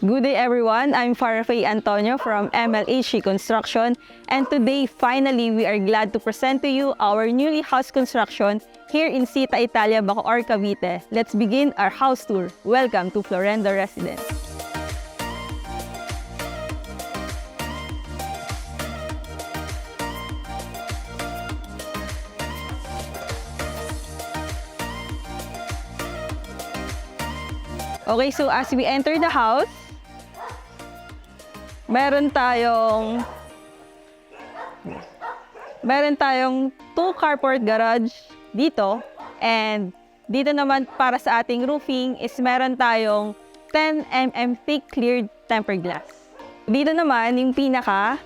Good day everyone, I'm Farah Faye Antonio from MLHC Construction, and today finally we are glad to present to you our newly house construction here in Sita Italia, Bacoor, Cavite. Let's begin our house tour. Welcome to Florenda Residence. Okay, so as we enter the house, meron tayong 2 carport garage dito, and dito naman para sa ating roofing is meron tayong 10 mm thick cleared tempered glass. Dito naman yung pinaka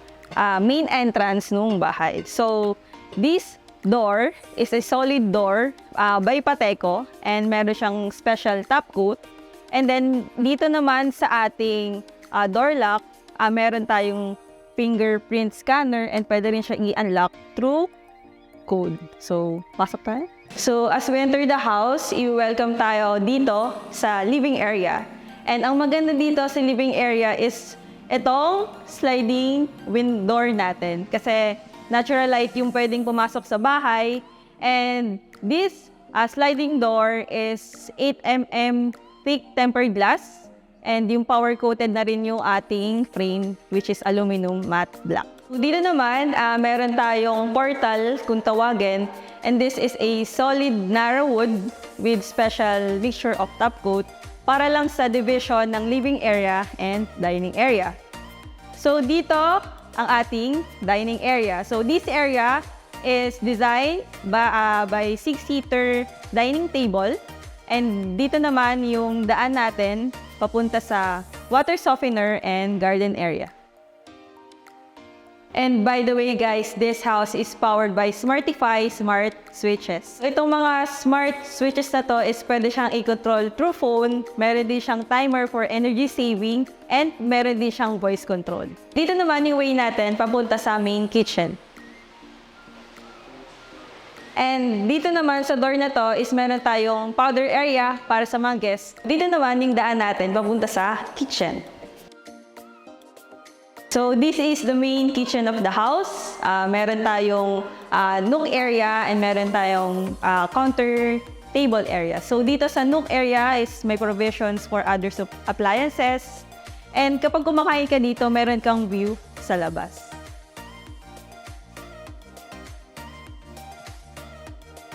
main entrance nung bahay. So this door is a solid door by Pateco, and meron siyang special top coat. And then, dito naman sa ating door lock, meron tayong fingerprint scanner, and pwede rin siya i-unlock through code. So, pasok tayo. So, as we enter the house, i-welcome tayo dito sa living area. And ang maganda dito sa living area is itong sliding wind door natin. Kasi natural light yung pwedeng pumasok sa bahay. And this sliding door is 8 mm thick tempered glass, and yung power coated na rin yung ating frame, which is aluminum matte black. Dito naman, meron tayong portal kung tawagin, and this is a solid narrow wood with special mixture of top coat para lang sa division ng living area and dining area. So dito ang ating dining area. So this area is designed by 6-seater dining table. And dito naman yung daan natin papunta sa water softener and garden area. And by the way guys, this house is powered by Smartify smart switches. Itong mga smart switches na to is pwede siyang i-control through phone, meron din siyang timer for energy saving, and meron din siyang voice control. Dito naman yung way natin papunta sa main kitchen. And dito naman sa door na to is meron tayong powder area para sa mga guests. Dito naman yung daan natin papunta sa kitchen. So this is the main kitchen of the house. Meron tayong nook area, and meron tayong counter table area. So dito sa nook area is may provisions for other appliances. And kapag kumakain ka dito, meron kang view sa labas.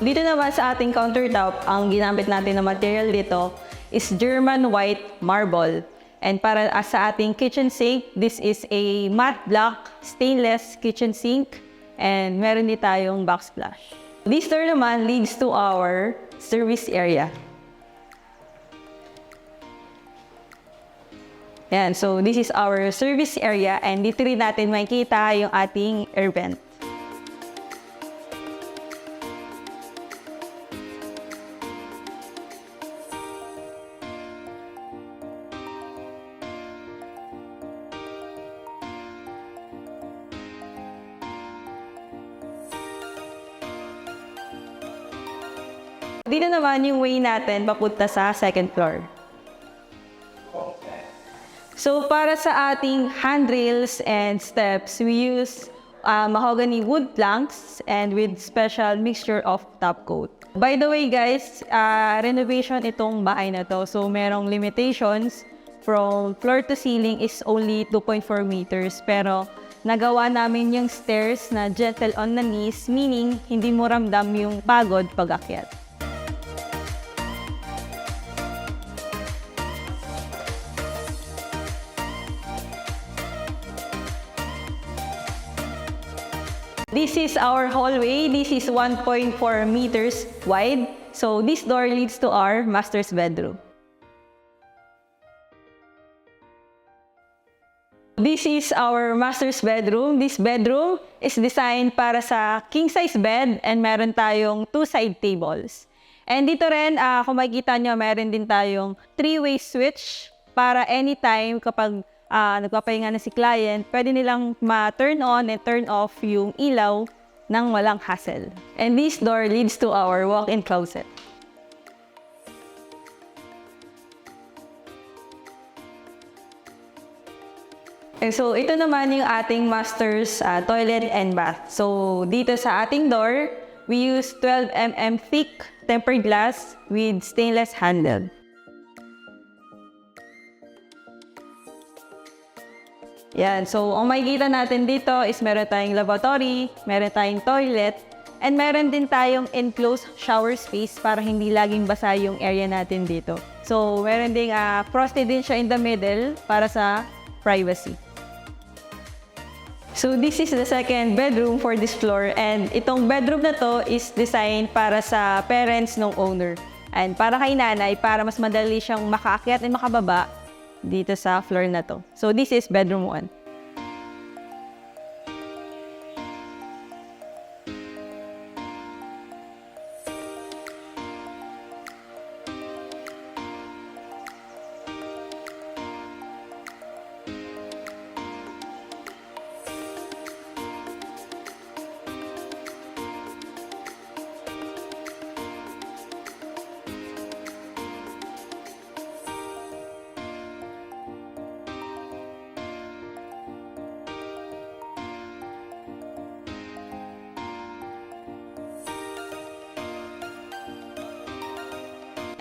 Dito naman sa ating countertop, ang ginamit natin na material dito is German white marble. And para sa ating kitchen sink, this is a matte black stainless kitchen sink, and meron din tayong backsplash. This door naman leads to our service area. Yan, so this is our service area, and dito rin natin makikita yung ating air vent. Dito naman yung way natin papunta sa second floor. So para sa ating handrails and steps, we use mahogany wood planks and with special mixture of top coat. By the way guys, renovation itong bahay na to. So merong limitations from floor to ceiling is only 2.4 meters. Pero nagawa namin yung stairs na gentle on the knees, meaning hindi mo ramdam yung pagod pag-akyat. This is our hallway. This is 1.4 meters wide. So this door leads to our master's bedroom. This is our master's bedroom. This bedroom is designed para sa king-size bed, and meron tayong 2 side tables. And dito rin, kung makikita nyo, meron din tayong 3-way switch para anytime kapag nagpapahinga na si client, pwede nilang ma-turn on and turn off yung ilaw ng walang hassle. And this door leads to our walk-in closet. And so, ito naman yung ating master's toilet and bath. So, dito sa ating door, we use 12 mm thick tempered glass with stainless handle. Yan. So, ang makikita natin dito is meron tayong lavatory, meron tayong toilet, and meron din tayong enclosed shower space para hindi laging basa yung area natin dito. So, meron ding frosted din siya in the middle para sa privacy. So, this is the second bedroom for this floor, and itong bedroom na to is designed para sa parents ng owner. And para kay nanay, para mas madali siyang makaakyat at makababa dito sa floor na to. So, this is bedroom 1.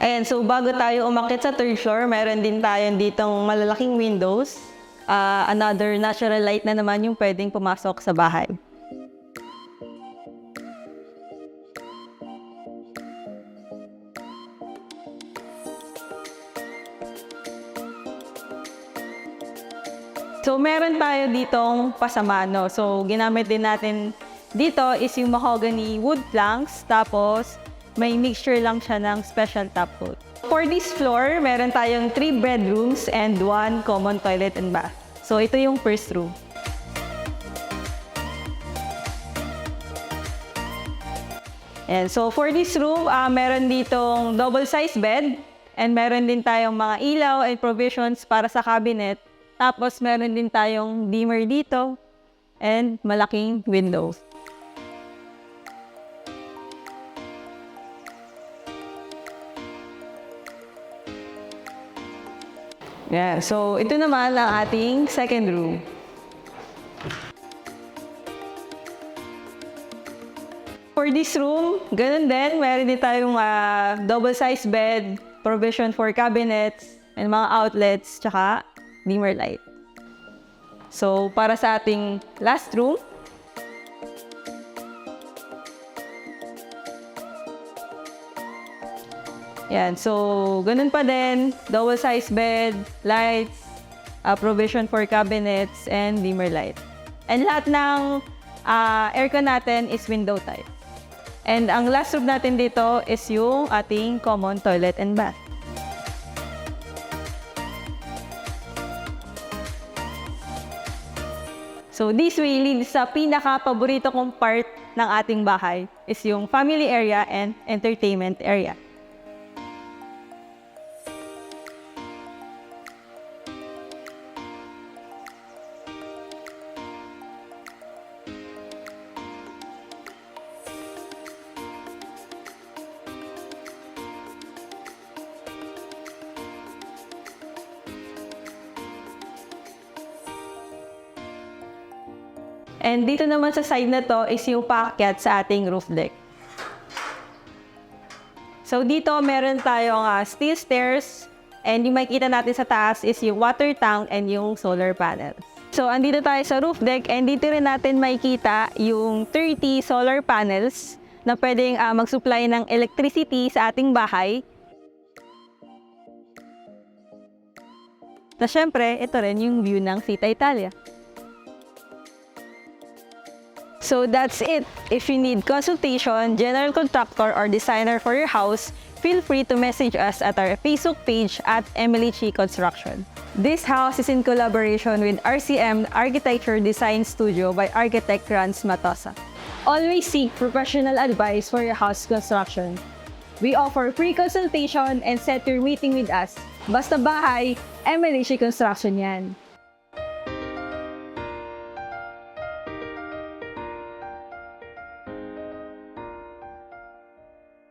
Ayan, so bago tayo umakyat sa third floor, meron din tayo ditong malalaking windows. Another natural light na naman yung pwedeng pumasok sa bahay. So, meron tayo ditong pasamano. So, ginamit din natin dito is yung mahogany wood planks, tapos may mixture lang siya ng special top coat. For this floor, meron tayong 3 bedrooms and 1 common toilet and bath. So, ito yung first room. And so, for this room, meron ditong double-size bed and meron din tayong mga ilaw and provisions para sa cabinet. Tapos, meron din tayong dimmer dito and malaking window. Yeah, so ito naman ang ating second room. For this room, ganun din, meron din tayong double-size bed, provision for cabinets, and mga outlets, tsaka dimmer light. So, para sa ating last room, yan. So, ganun pa din. Double-size bed, lights, provision for cabinets, and dimmer light. And lahat ng aircon natin is window type. And ang last room natin dito is yung ating common toilet and bath. So, this way leads sa pinaka-paborito kong part ng ating bahay is yung family area and entertainment area. And dito naman sa side na to is yung paakyat sa ating roof deck. So dito meron tayong steel stairs and yung makikita natin sa taas is yung water tank and yung solar panels. So andito tayo sa roof deck and dito rin natin makikita yung 30 solar panels na pwedeng mag-supply ng electricity sa ating bahay. Na syempre, ito rin yung view ng Vita Italia. So that's it. If you need consultation, general contractor, or designer for your house, feel free to message us at our Facebook page at Emily Chi Construction. This house is in collaboration with RCM Architecture Design Studio by architect Franz Matosa. Always seek professional advice for your house construction. We offer free consultation and set your meeting with us. Basta bahay, Emily Chi Construction yan.